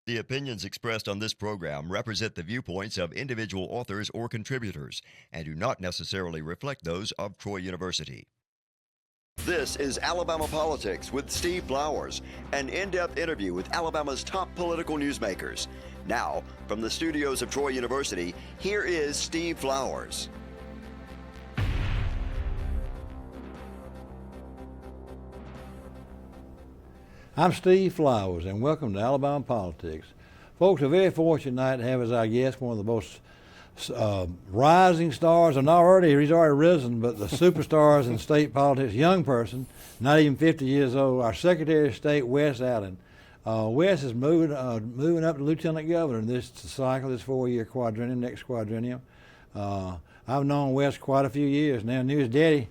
The opinions expressed on this program represent the viewpoints of individual authors or contributors and do not necessarily reflect those of Troy University. This is Alabama Politics with Steve Flowers, an in-depth interview with Alabama's top political newsmakers. Now, from the studios of Troy University, here is Steve Flowers. I'm Steve Flowers, and welcome to Alabama Politics. Folks, we're very fortunate tonight to have as our guest one of the most rising stars, and he's already risen, but the superstars in state politics, young person, not even 50 years old, our Secretary of State, Wes Allen. Wes is moving up to Lieutenant Governor in this cycle, this 4-year quadrennium, next quadrennium. I've known Wes quite a few years now, knew his daddy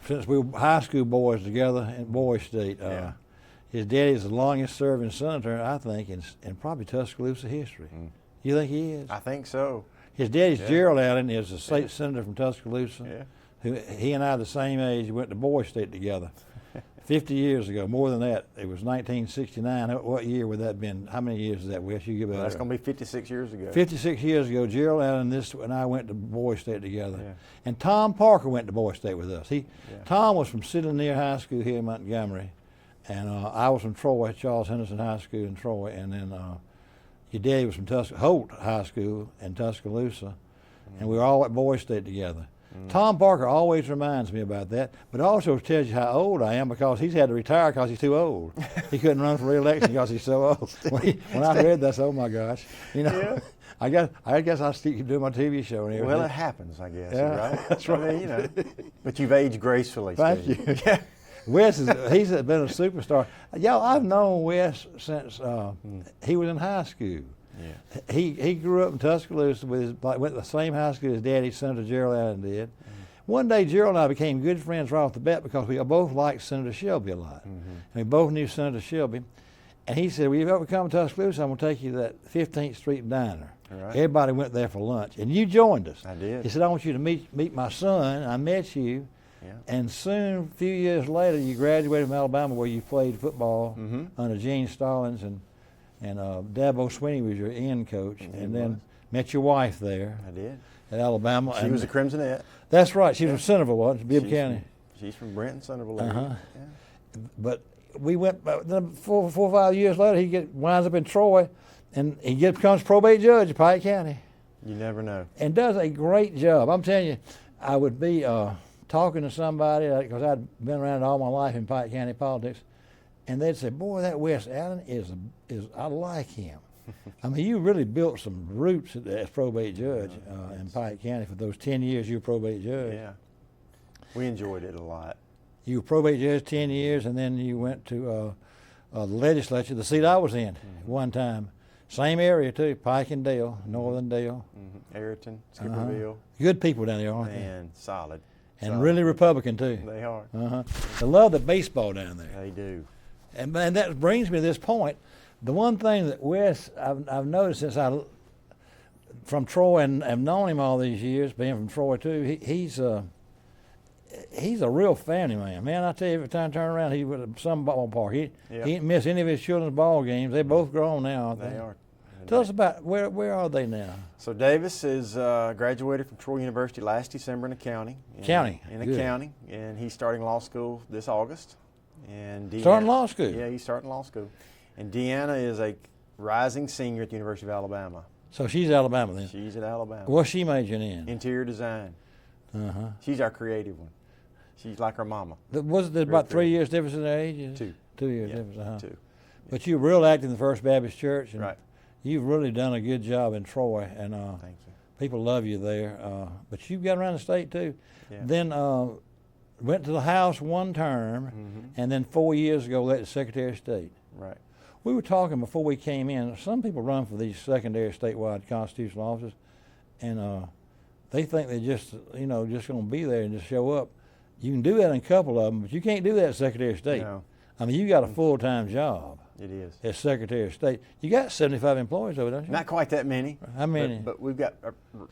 since we were high school boys together in Bowie State. His daddy is the longest serving senator, I think, in probably Tuscaloosa history. You think he is? I think so. His daddy's Gerald Allen, is a state senator from Tuscaloosa. Who he and I are the same age. We went to Bowie State together 50 years ago, more than that. It was 1969. What year would that have been? How many years is that, Wes? You give it. That's going to be 56 years ago. 56 years ago, Gerald Allen and I went to Bowie State together. And Tom Parker went to Bowie State with us. Tom was from Sidley Near High School here in Montgomery. And I was from Troy, Charles Henderson High School in Troy, and then your daddy was from Holt High School in Tuscaloosa, and we were all at Bowie State together. Tom Parker always reminds me about that, but also tells you how old I am because he's had to retire because he's too old. He couldn't run for re-election because he's so old. When I read that, I said, oh my gosh, I guess I'll keep doing my TV show and everything. Well, it happens, I guess. Yeah, right? that's right. I mean, but you've aged gracefully, Thank Steve. you. Wes he's been a superstar. Y'all, I've known Wes since he was in high school. He grew up in Tuscaloosa went to the same high school as Daddy, Senator Gerald Allen did. One day, Gerald and I became good friends right off the bat because we both liked Senator Shelby a lot. And we both knew Senator Shelby. And he said, well, if you ever come to Tuscaloosa, I'm going to take you to that 15th Street Diner. Right. Everybody went there for lunch. And you joined us. I did. He said, I want you to meet my son. I met you. And soon, a few years later, you graduated from Alabama, where you played football under Gene Stallings, and Dabo Swinney was your end coach, and then met your wife there. I did. At Alabama. She was a Crimsonette. That's right. She was from Centerville, wasn't she? Bibb County. She's from Brenton, Centerville. But we went, 4 or 5 years later, he winds up in Troy, and he becomes probate judge in Pike County. You never know. And does a great job. I'm telling you, I would be talking to somebody, because I'd been around all my life in Pike County politics, and they'd say, boy, that Wes Allen is I like him. I mean, you really built some roots as probate judge in Pike County for those 10 years you were probate judge. Yeah, we enjoyed it a lot. You were probate judge 10 years, and then you went to the legislature, the seat I was in one time. Same area, too, Pike and Dale, Northern Dale. Ayrton, Skipperville. Good people down there, aren't they? And solid. And really Republican, too. They are. They love the baseball down there. They do. And that brings me to this point. The one thing that Wes, I've noticed since from Troy, and I've known him all these years, being from Troy too, he's a real family man. Man, I tell you, every time I turn around, he's with some ballpark. He didn't miss any of his children's ball games. They're both grown now. They are. Tell us about where are they now? So Davis is graduated from Troy University last December in accounting. In accounting, and he's starting law school this August. And starting law school? Yeah, he's starting law school. And Deanna is a rising senior at the University of Alabama. So she's Alabama then? She's at Alabama. What's she majoring in? Interior design. She's our creative one. She's like her mama. Was there about 3 years difference in their ages? 2. 2 years difference, 2. But you were real active in the First Baptist Church. And right. You've really done a good job in Troy, and thank you. People love you there. But you've got around the state too. Yeah. Then went to the House one term, and then 4 years ago elected Secretary of State. Right. We were talking before we came in. Some people run for these secondary statewide constitutional offices, and they think they're just going to be there and just show up. You can do that in a couple of them, but you can't do that as Secretary of State. No. I mean, you got a full-time job. It is. As Secretary of State. You got 75 employees over there, don't you? Not quite that many. How many? But we've got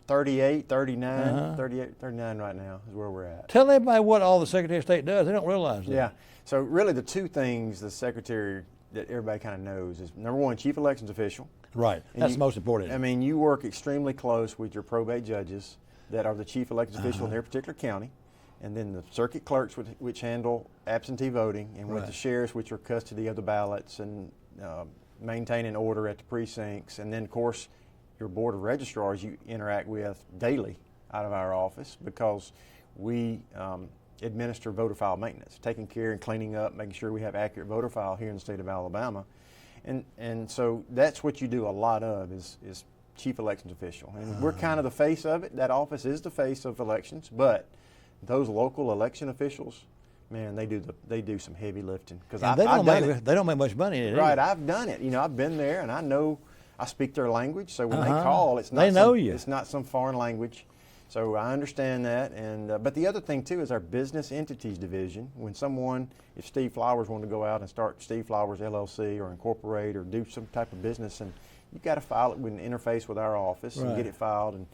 38, 39, 39 right now is where we're at. Tell everybody what all the Secretary of State does. They don't realize that. Yeah. So really the two things the Secretary that everybody kind of knows is, number one, chief elections official. Right. That's the most important. I mean, you work extremely close with your probate judges that are the chief elections official in their particular county, and then the circuit clerks, which handle absentee voting, and with the sheriffs, which are custody of the ballots and maintaining order at the precincts, and then, of course, your board of registrars you interact with daily out of our office, because we administer voter file maintenance, taking care and cleaning up, making sure we have accurate voter file here in the state of Alabama. And so that's what you do a lot of is chief elections official. And we're kind of the face of it. That office is the face of elections, but those local election officials, man, they do some heavy lifting. Because they don't make much money in it. Right, I've done it. You know, I've been there, and I know I speak their language. So when they call, it's not it's not some foreign language. So I understand that, and but the other thing too is our business entities division. When someone, if Steve Flowers wanted to go out and start Steve Flowers LLC or incorporate or do some type of business, and you got to file it with an interface with our office and get it filed.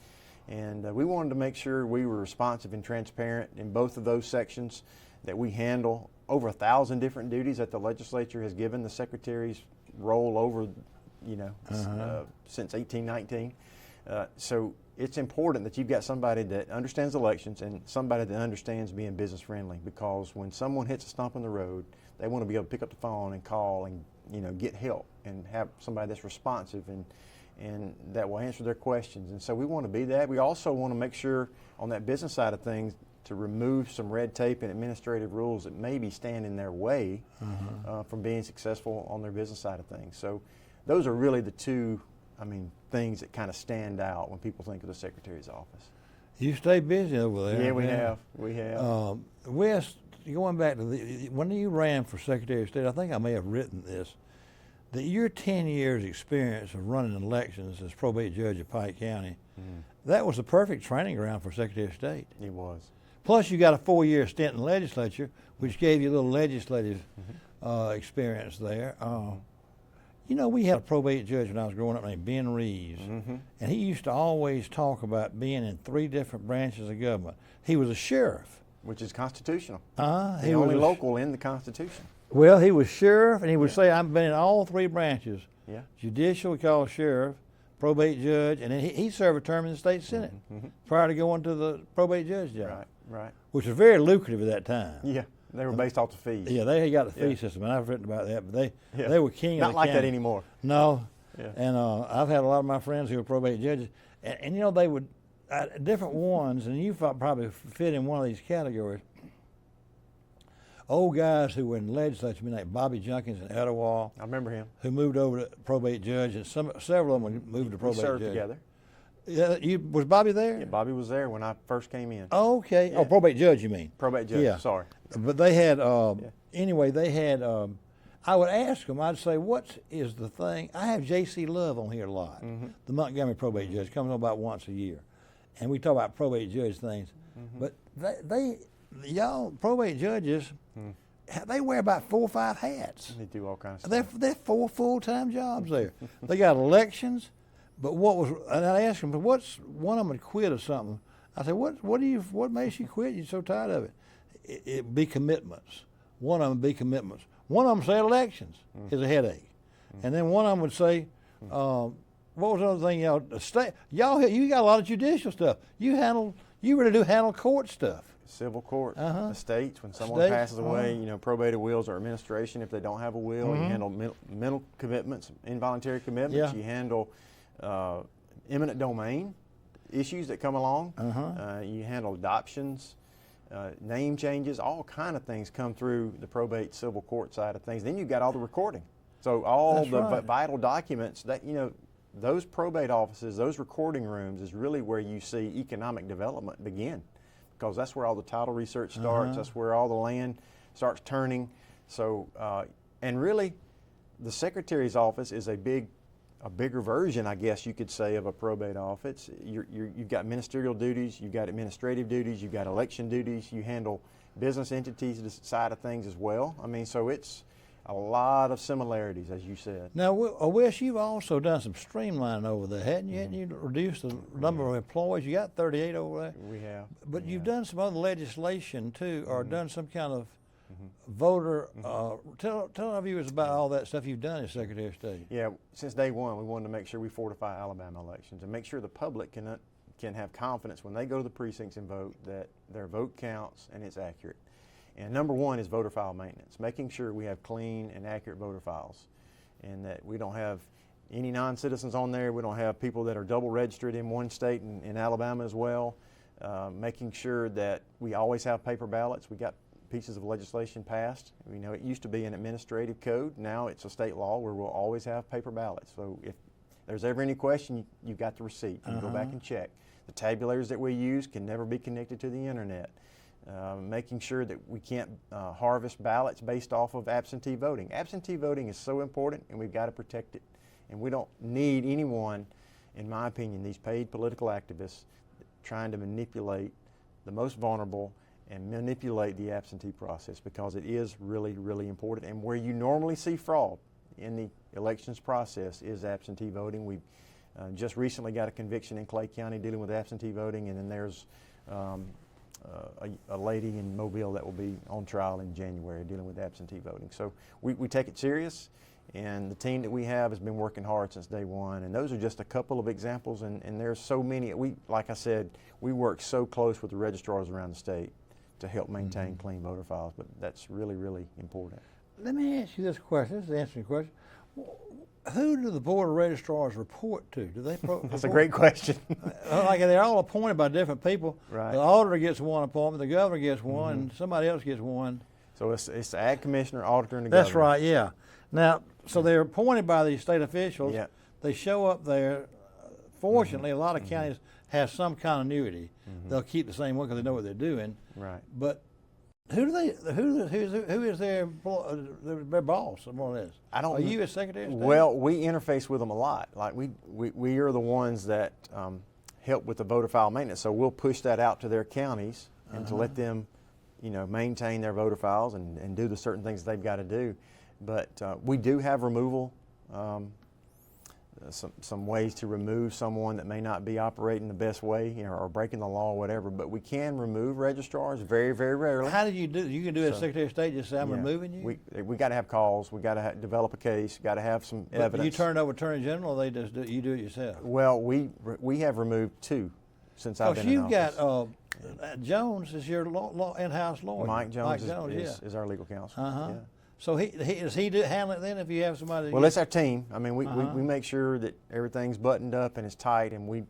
And we wanted to make sure we were responsive and transparent in both of those sections, that we handle over 1,000 different duties that the legislature has given the secretaries roll over, you know, since 1819. So it's important that you've got somebody that understands elections and somebody that understands being business friendly, because when someone hits a stump in the road, they want to be able to pick up the phone and call and, you know, get help and have somebody that's responsive and that will answer their questions. And so we want to be that. We also want to make sure on that business side of things to remove some red tape and administrative rules that maybe stand in their way from being successful on their business side of things. So those are really the two, things that kind of stand out when people think of the Secretary's office. You stay busy over there. Yeah, we have. We have. Wes, going back to when you ran for Secretary of State, I think I may have written this, that your 10 years experience of running elections as probate judge of Pike County, that was the perfect training ground for Secretary of State. It was. Plus you got a 4-year stint in the legislature, which gave you a little legislative experience there. You know, we had a probate judge when I was growing up named Ben Reeves, and he used to always talk about being in 3 different branches of government. He was a sheriff. Which is constitutional. He only was local in the Constitution. Well, he was sheriff, and he would say, I've been in all 3 branches. Yeah. Judicial, we call sheriff, probate judge, and then he served a term in the state senate prior to going to the probate judge job. Right. Which was very lucrative at that time. Yeah. They were based off the fees. Yeah, they got the fee system, and I've written about that, but they were king of the Not like county. that anymore. No. Yeah. And I've had a lot of my friends who were probate judges, and you know, they would, different ones, and you probably fit in one of these categories. Old guys who were in the legislature, like Bobby Junkins in Etowah. I remember him. Who moved over to probate judge, and several of them moved to probate We served judge. together. Yeah, was Bobby there? Yeah, Bobby was there when I first came in. Oh, okay. Yeah. Oh, probate judge, you mean? Probate judge, Yeah. sorry. But they had, anyway, they had, I would ask them, I'd say, what is the thing? I have J.C. Love on here a lot, the Montgomery probate judge, comes on about once a year. And we talk about probate judge things. But y'all probate judges, they wear about 4 or 5 hats. They do all kinds of stuff. They're 4 full-time jobs there. They got elections, but and I asked them, what's one of them would quit or something? I said, what makes you quit? You're so tired of it. It be commitments. One of them be commitments. One of them say elections is a headache. And then one of them would say, what was the other thing you got a lot of judicial stuff. You really do handle court stuff. Civil court, estates, when someone passes away, probated wills or administration, if they don't have a will, you handle mental commitments, involuntary commitments, you handle eminent domain issues that come along, you handle adoptions, name changes, all kind of things come through the probate civil court side of things. Then you've got all the recording. So all vital documents that, those probate offices, those recording rooms is really where you see economic development begin, because that's where all the title research starts, that's where all the land starts turning. So, and really, the Secretary's office is a bigger version, I guess you could say, of a probate office. You've got ministerial duties, you've got administrative duties, you've got election duties, you handle business entities side of things as well. So it's a lot of similarities, as you said. Now, Wes, you've also done some streamlining over there, hadn't you? Hadn't you reduced the number of employees? You got 38 over there. We have. But you've done some other legislation too, or done some kind of voter. Tell our viewers about all that stuff you've done as Secretary of State. Yeah, since day one, we wanted to make sure we fortify Alabama elections and make sure the public can have confidence when they go to the precincts and vote that their vote counts and it's accurate. And number one is voter file maintenance, making sure we have clean and accurate voter files and that we don't have any non-citizens on there. We don't have people that are double registered in one state and in Alabama as well. Making sure that we always have paper ballots. We got pieces of legislation passed. You know, it used to be an administrative code. Now it's a state law where we'll always have paper ballots. So if there's ever any question, you've got the receipt. You can go back and check. The tabulators that we use can never be connected to the internet. Making sure that we can't harvest ballots based off of absentee voting. Absentee voting is so important and we've got to protect it. And we don't need anyone, in my opinion, these paid political activists trying to manipulate the most vulnerable and manipulate the absentee process, because it is really, really important. And where you normally see fraud in the elections process is absentee voting. We just recently got a conviction in Clay County dealing with absentee voting, and then there's a lady in Mobile that will be on trial in January dealing with absentee voting. So we take it serious, and the team that we have has been working hard since day one. And those are just a couple of examples, and there's so many. Like I said, we work so close with the registrars around the state to help maintain clean voter files, but that's really, really important. Let me ask you this question. This is an interesting question. Who do the Board of Registrars report to? Do they? That's a great question. Like they're all appointed by different people. Right. The auditor gets one appointment, the governor gets one, and somebody else gets one. So it's the ag commissioner, auditor, and the That's governor. right. Yeah. Now, so they're appointed by these state officials. Yeah. They show up there. Fortunately, a lot of counties have some continuity. They'll keep the same one because they know what they're doing. Right. But who is their boss, more or less? I don't. Are you as Secretary of State? Well, we interface with them a lot. Like we are the ones that help with the voter file maintenance. So we'll push that out to their counties and to let them, maintain their voter files and do the certain things they've got to do. But we do have removal. Some ways to remove someone that may not be operating the best way, or breaking the law or whatever. But we can remove registrars very, very rarely. How do you do? You can do it as Secretary of State. Just say I'm removing you. We got to have calls. We got to develop a case. Got to have some evidence. You turn it over to Attorney General, or you do it yourself? Well, we have removed 2 since I've been in office. You've got Jones is your in-house lawyer. Mike Jones is our legal counsel. Yeah. So does he handle it then if you have somebody? Well, it's our team. I mean, we make sure that everything's buttoned up and it's tight, and we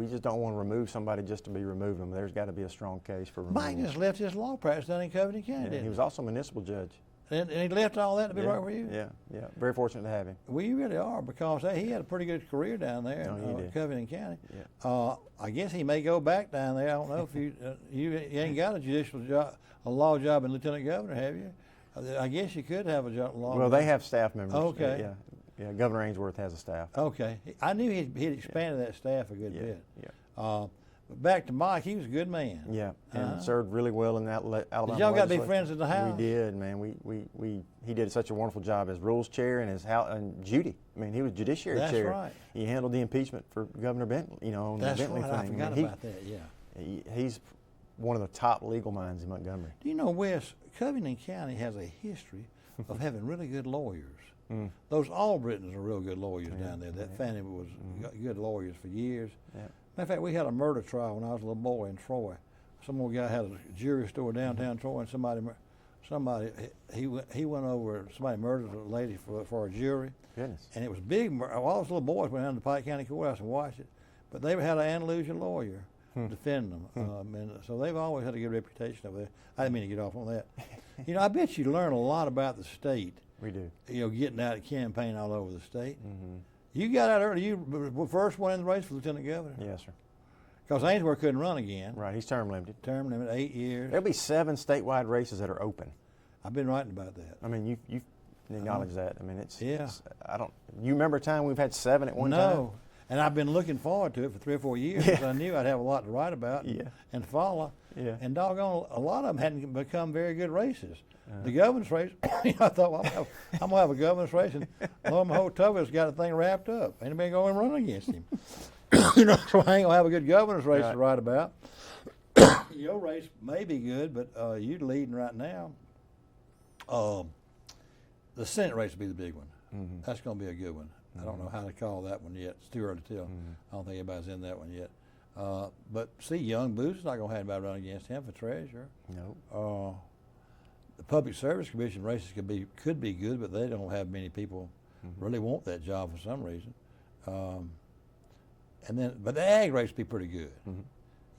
just don't want to remove somebody just to be removing them. There's got to be a strong case for removal. Mike just left his law practice down in Covington County, didn't he? He was also a municipal judge. And he left all that to be right for you? Yeah. Very fortunate to have him. Well, you really are, because he had a pretty good career down there in Covington County. Yeah. I guess he may go back down there. I don't know if you ain't got a judicial job, a law job in Lieutenant Governor, have you? I guess you could have a law. Well, they have staff members. Okay. Yeah. Governor Ainsworth has a staff. Okay. I knew he'd expanded that staff a good bit. Yeah. But back to Mike, he was a good man. Yeah, and served really well in that Alabama. Did y'all got to be legislature. friends in the House? We did, man. He did such a wonderful job as Rules Chair and Judy. I mean, he was Judiciary Chair. That's right. He handled the impeachment for Governor Bentley, on the Bentley thing. I forgot about that. Yeah. He's one of the top legal minds in Montgomery. Do you know, Wes, Covington County has a history of having really good lawyers. Those Albritons are real good lawyers down there. That family was good lawyers for years. Yeah. Matter of fact, we had a murder trial when I was a little boy in Troy. Some old guy had a jewelry store downtown Troy, and somebody he went over. Somebody murdered a lady for a jewelry. Goodness. And it was big. All those little boys went down to Pike County Courthouse and watched it. But they had an Andalusian lawyer defending them. And so they've always had a good reputation over there. I didn't mean to get off on that. I bet you learn a lot about the state. We do. Getting out and campaign all over the state. You got out early. You were the first one in the race for Lieutenant Governor. Yes, sir. Because Ainsworth couldn't run again. Right, he's term limited. Term limit, 8 years. There'll be 7 statewide races that are open. I've been writing about that. I mean, you acknowledge that. I mean, it's Yeah. You remember a time we've had 7 at one time? No. And I've been looking forward to it for 3 or 4 years because I knew I'd have a lot to write about and follow. Yeah. And doggone, a lot of them hadn't become very good races. The governor's race, I thought, well, I'm going to have a governor's race, and lo and behold, Tubby's got the thing wrapped up. Anybody going to run against him? So I ain't going to have a good governor's race to write about. Your race may be good, but you're leading right now. The Senate race will be the big one. That's going to be a good one. I don't know how to call that one yet. It's too early to tell. I don't think anybody's in that one yet. But see, Young Booth's not going to have anybody run against him for treasurer. No. The Public Service Commission races could be good, but they don't have many people really want that job for some reason. But the ag race will be pretty good.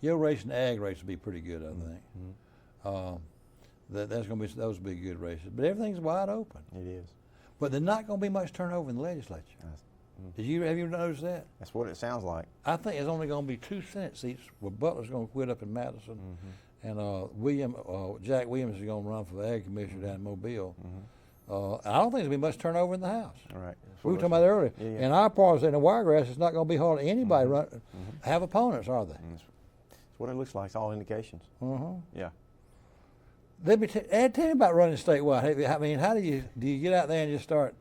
Your race and the ag race will be pretty good, I think. Those will be good races. But everything's wide open. It is. But there's not going to be much turnover in the legislature. Have you noticed that? That's what it sounds like. I think there's only going to be 2 Senate seats where Butler's going to quit up in Madison, and Jack Williams is going to run for the Ag Commissioner down in Mobile. I don't think there's going to be much turnover in the House. All right. We were talking about that earlier. Yeah. In our parts in the Wiregrass, it's not going to be hardly anybody have opponents, are they? That's what it looks like. It's all indications. Yeah. Tell me about running statewide. I mean, how do you get out there and just start?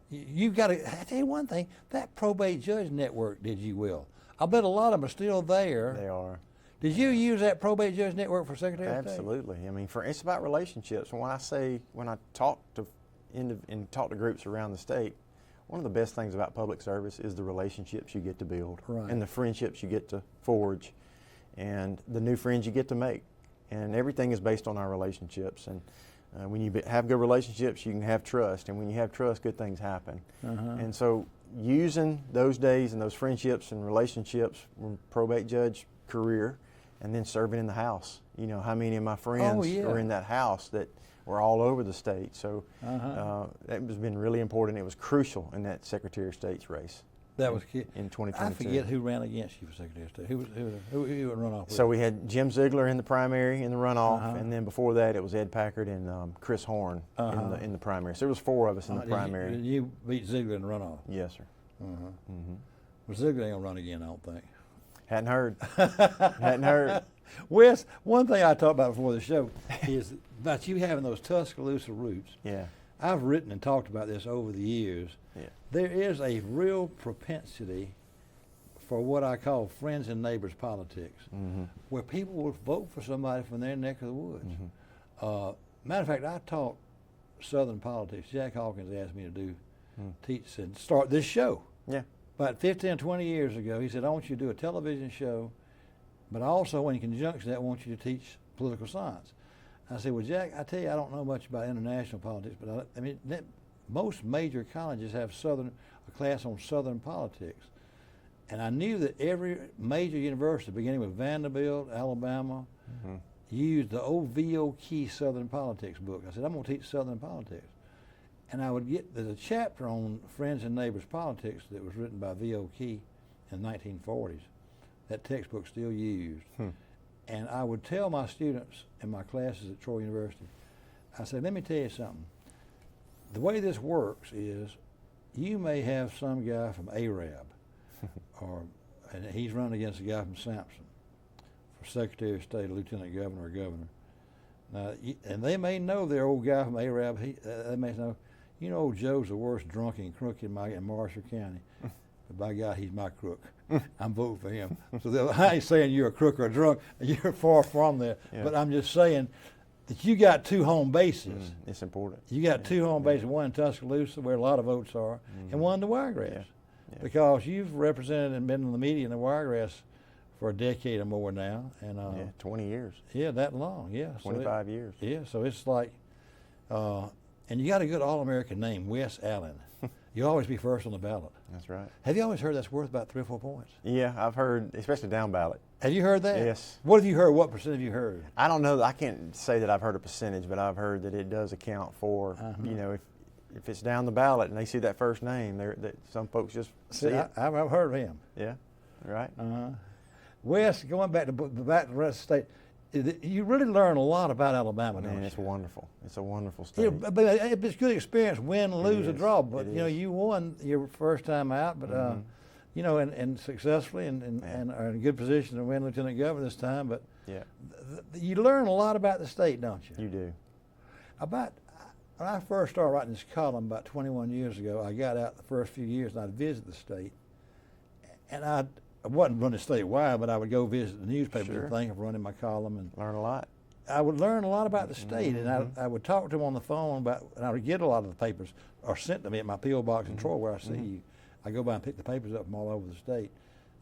You've got to. I tell you one thing. That probate judge network did you well. I bet a lot of them are still there. They are. Did you use that probate judge network for Secretary of State? Absolutely. I mean, it's about relationships. When I talk to groups around the state, one of the best things about public service is the relationships you get to build, and the friendships you get to forge, and the new friends you get to make. And everything is based on our relationships. And when you have good relationships, you can have trust. And when you have trust, good things happen. And so using those days and those friendships and relationships from probate judge career, and then serving in the House. You know, how many of my friends are in that House that were all over the state. So that has been really important. It was crucial in that Secretary of State's race. That was in 2022. I forget who ran against you for Secretary of State. Who would run off with? So we had Jim Ziegler in the primary in the runoff, and then before that it was Ed Packard and Chris Horn in the primary. So there was 4 of us in the primary. Did you beat Ziegler in the runoff? Yes, sir. Well, Ziegler ain't gonna run again, I don't think. Hadn't heard. Hadn't heard. Wes, one thing I talked about before the show is about you having those Tuscaloosa roots. Yeah. I've written and talked about this over the years. Yeah. There is a real propensity for what I call friends and neighbors politics, where people will vote for somebody from their neck of the woods. Matter of fact, I taught Southern politics. Jack Hawkins asked me to teach and start this show. Yeah. About 15, 20 years ago, he said, I want you to do a television show, but also in conjunction with that, I want you to teach political science. I said, well, Jack, I tell you, I don't know much about international politics, but I mean, most major colleges have a class on Southern politics. And I knew that every major university, beginning with Vanderbilt, Alabama, used the old V.O. Key Southern Politics book. I said, I'm going to teach Southern politics. And there's a chapter on Friends and Neighbors Politics that was written by V.O. Key in the 1940s. That textbook's still used. And I would tell my students in my classes at Troy University, I said, let me tell you something. The way this works is you may have some guy from Arab, and he's running against a guy from Sampson for Secretary of State, Lieutenant Governor, or Governor. Now, and they may know their old guy from Arab. They may know, you know, old Joe's the worst drunk and crook in Marshall County. But by God, he's my crook. I'm voting for him. So I ain't saying you're a crook or a drunk. You're far from there. Yeah. But I'm just saying that you got 2 home bases. It's important. You got 2 home bases, one in Tuscaloosa, where a lot of votes are, and one in the Wiregrass. Yeah. Because you've represented and been in the media in the Wiregrass for a decade or more now. And 20 years. Yeah, that long, yeah. 25 years. Yeah, so it's like, and you got a good all-American name, Wes Allen. You'll always be first on the ballot. That's right. Have you always heard that's worth about 3 or 4 points? Yeah, I've heard, especially down ballot. Have you heard that? Yes. What have you heard? What percent have you heard? I don't know. I can't say that I've heard a percentage, but I've heard that it does account for, you know, if it's down the ballot and they see that first name, that some folks just see it. I've heard of him. Yeah, right. Wes, going back to the rest of the state, you really learn a lot about Alabama, don't you? Man, it's wonderful. It's a wonderful state. Yeah, but it's a good experience, win, lose, or draw. But you know, you won your first time out, but you know, and successfully, and are in a good position to win Lieutenant Governor this time. But you learn a lot about the state, don't you? You do. When I first started writing this column about 21 years ago, I got out the first few years and I'd visit the state, and I wasn't running statewide, but I would go visit the newspapers and think of running my column and learn a lot. I would learn a lot about the state, and I would talk to them on the phone about, and I would get a lot of the papers are sent to me at my P.O. box in Troy, where I see you. I go by and pick the papers up from all over the state,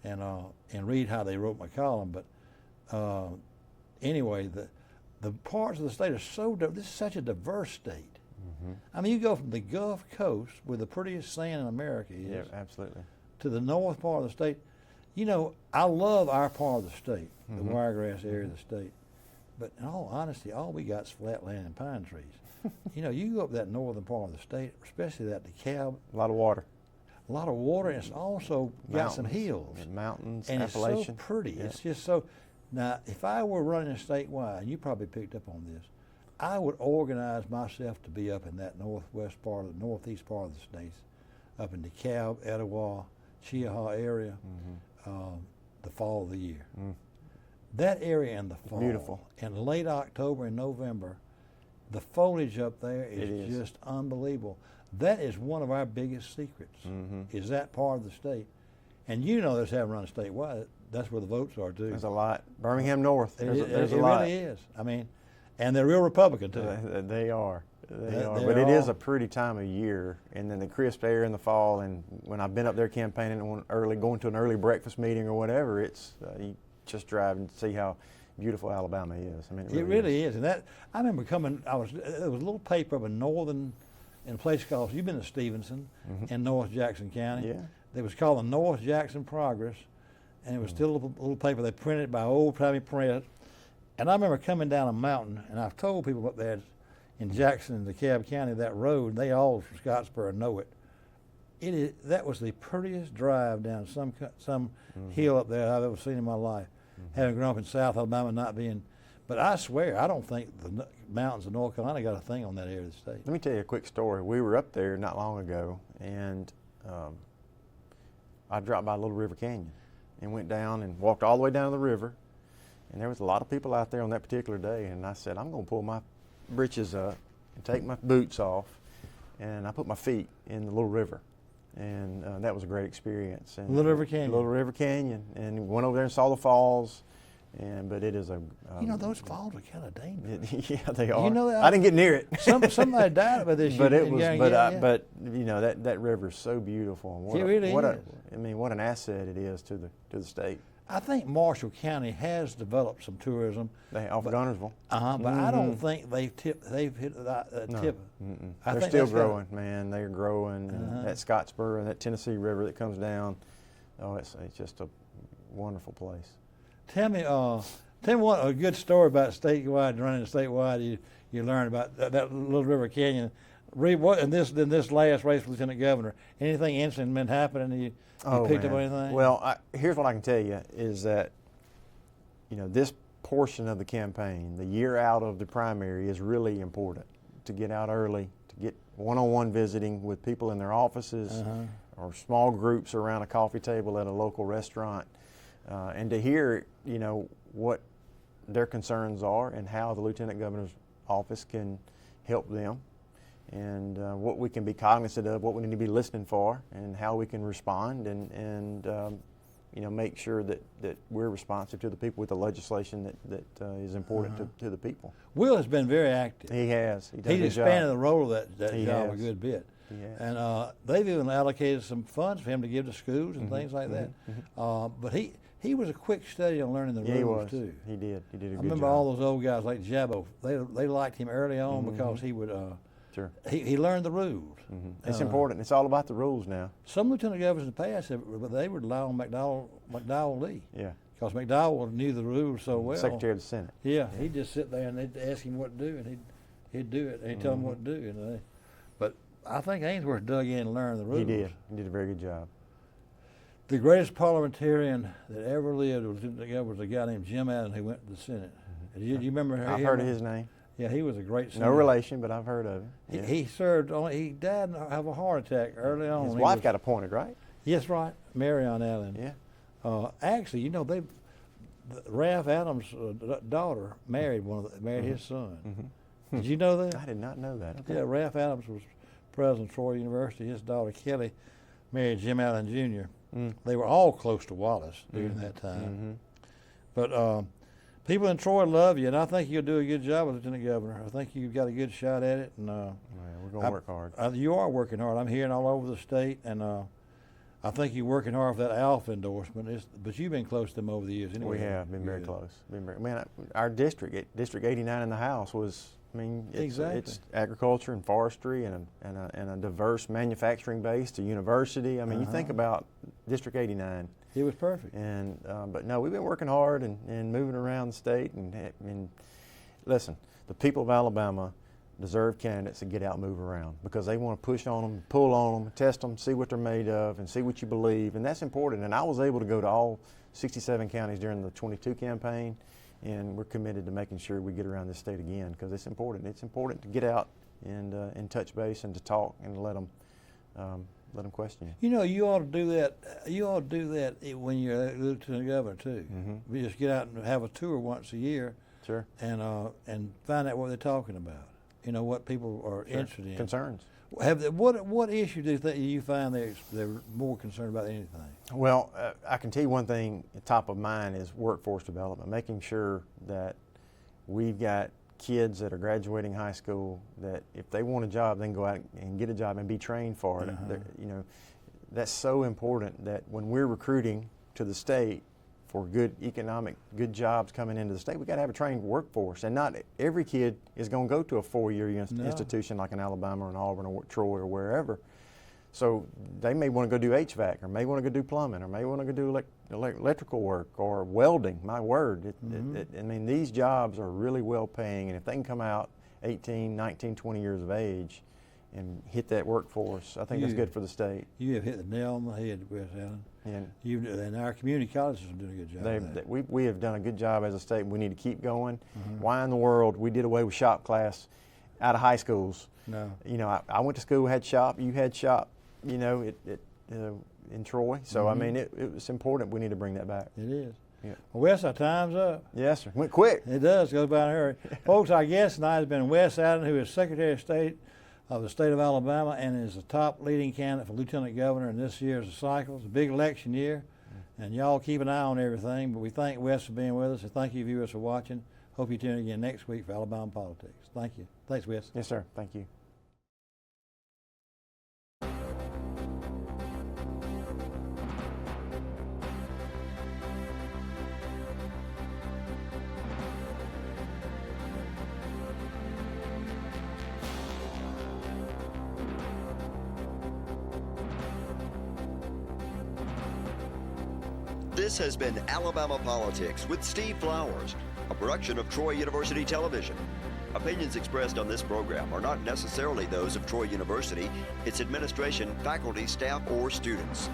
and read how they wrote my column. But anyway, the parts of the state are so this is such a diverse state. I mean, you go from the Gulf Coast, where the prettiest sand in America is, Yeah, absolutely. to the north part of the state. You know, I love our part of the state, the Wiregrass area of the state. But in all honesty, all we got is flat land and pine trees. You know, you go up that northern part of the state, especially that DeKalb, A lot of water. a lot of water, and it's also got some Mountains. hills. And mountains, And it's so Appalachian. pretty. Yeah. It's just so. Now, if I were running a statewide, and you probably picked up on this, I would organize myself to be up in that northwest part of the northeast part of the states, up in DeKalb, Etowah, Chiaha area, the fall of the year. That area in the fall, beautiful. in late October and November, the foliage up there It is. just unbelievable. That is one of our biggest secrets, is that part of the state. And you know this, having run statewide, that's where the votes are too. There's a lot. Birmingham North, there's It a lot. really is. I mean, and they're real Republican too. They are. They are. They're But it is all- a pretty time of year. And then the crisp air in the fall, and when I've been up there campaigning going to an early breakfast meeting or whatever, it's you just drive and see how beautiful Alabama is. I mean, It really is. And that, I remember coming, there was a little paper up in in a place called, you've been to Stevenson in North Jackson County. Yeah. It was called the North Jackson Progress, and it was still a little paper they printed by old-timey print. And I remember coming down a mountain, and I've told people up there in Jackson and DeKalb County, that road, they all from Scottsboro know it. That was the prettiest drive down some hill up there I've ever seen in my life, having grown up in South Alabama, not being. But I swear, I don't think the mountains of North Carolina got a thing on that area of the state. Let me tell you a quick story. We were up there not long ago, and I dropped by Little River Canyon and went down and walked all the way down to the river. And there was a lot of people out there on that particular day, and I said, I'm going to pull my britches up and take my boots off, and I put my feet in the Little River. And that was a great experience. And Little River Canyon. Little River Canyon, and went over there and saw the falls. But it is a. You know, those falls are kind of dangerous. Yeah, they are. You know that? I didn't get near it. Somebody died about this. But year it in was. Yarrington, But you know that river is so beautiful. And It really is. I mean, what an asset it is to the state. I think Marshall County has developed some tourism. They off of Gunnersville. But I don't think they've hit that No. tip. I They're think still that's growing, man. They're growing. And that Scottsboro and that Tennessee River that comes down. Oh, it's just a wonderful place. Tell me what a good story about statewide, running a statewide. You learned about that Little River Canyon. Read what in this last race for lieutenant governor. Anything interesting been happening? You picked up man. anything? Well, here's what I can tell you is that, you know, this portion of the campaign, the year out of the primary, is really important. To get out early, to get one-on-one visiting with people in their offices or small groups around a coffee table at a local restaurant, and to hear, you know, what their concerns are and how the lieutenant governor's office can help them, and what we can be cognizant of, what we need to be listening for, and how we can respond and you know, make sure that we're responsive to the people with the legislation that is important to the people. Will has been very active. He has. He does He's a good expanded job. the role of that He job a has. good bit. He has. And they've even allocated some funds for him to give to schools and things like that. But he was a quick study on learning the Yeah, he rules was. too. He did. He did a I good remember job. all those old guys like Jabbo. They liked him early on because he would. Sure. He learned the rules. It's important. It's all about the rules now. Some lieutenant governors in the past, but they would rely on McDowell Lee Yeah. because McDowell knew the rules so well. Secretary of the Senate. Yeah, he'd just sit there and they'd ask him what to do, and he'd do it. And he'd tell them what to do. And but I think Ainsworth dug in and learned the rules. He did. He did a very good job. The greatest parliamentarian that ever lived was a guy named Jim Allen who went to the Senate. Do you remember him? I've heard of his name. Yeah, he was a great No senator. relation, but I've heard of him. Yeah. He served only. He died of a heart attack early on. His He wife was- got appointed, right? Yes, right, Marion Allen. Yeah. Actually, you know, Ralph Adams' daughter married his son. Did you know that? I did not know that. Okay. Yeah, Ralph Adams was president of Troy University. His daughter Kelly married Jim Allen Jr. They were all close to Wallace during that time. But People in Troy love you, and I think you'll do a good job as Lieutenant Governor. I think you've got a good shot at it, and we're going to work hard. You are working hard. I'm hearing all over the state, and I think you're working hard for that Alpha endorsement. But you've been close to them over the years anyway. We have been very close. Our district, District 89 in the House was. It's agriculture and forestry and a diverse manufacturing base to university. You think about District 89. It was perfect. And but no, we've been working hard and moving around the state. And listen, the people of Alabama deserve candidates that get out and move around, because they want to push on them, pull on them, test them, see what they're made of, and see what you believe. And that's important. And I was able to go to all 67 counties during the 22 campaign. And we're committed to making sure we get around this state again, because it's important. It's important to get out and touch base and to talk and let them question you. You know, you ought to do that. You ought to do that when you're Lieutenant Governor too. We just get out and have a tour once a year. Sure. And find out what they're talking about. You know, what people are interested in. Concerns. What issue do you find they're more concerned about than anything? Well, I can tell you one thing top of mind is workforce development, making sure that we've got kids that are graduating high school that if they want a job, they can go out and get a job and be trained for it. You know, that's so important that when we're recruiting to the state for good jobs coming into the state, we got to have a trained workforce. And not every kid is going to go to a 4-year institution like in Alabama or in Auburn or Troy or wherever. So they may want to go do HVAC, or may want to go do plumbing, or may want to go do electrical work or welding. My word, these jobs are really well paying, and if they can come out 18, 19, 20 years of age and hit that workforce, I think that's good for the state. You have hit the nail on the head, Wes Allen. And our community colleges are doing a good job of that. We have done a good job as a state, and we need to keep going. Why in the world we did away with shop class out of high schools? No. You know, I went to school, had shop, you had shop, you know, in Troy. So, it was important. We need to bring that back. It is. Yeah. Well, Wes, our time's up. Yes, sir. Went quick. It does. Goes by in a hurry. Folks, our guest tonight has been Wes Allen, who is Secretary of State of the state of Alabama and is the top leading candidate for Lieutenant Governor in this year's cycle. It's a big election year, and y'all keep an eye on everything. But we thank Wes for being with us, and thank you viewers for watching. Hope you tune in again next week for Alabama Politics. Thank you. Thanks, Wes. Yes, sir. Thank you. This has been Alabama Politics with Steve Flowers, a production of Troy University Television. Opinions expressed on this program are not necessarily those of Troy University, its administration, faculty, staff, or students.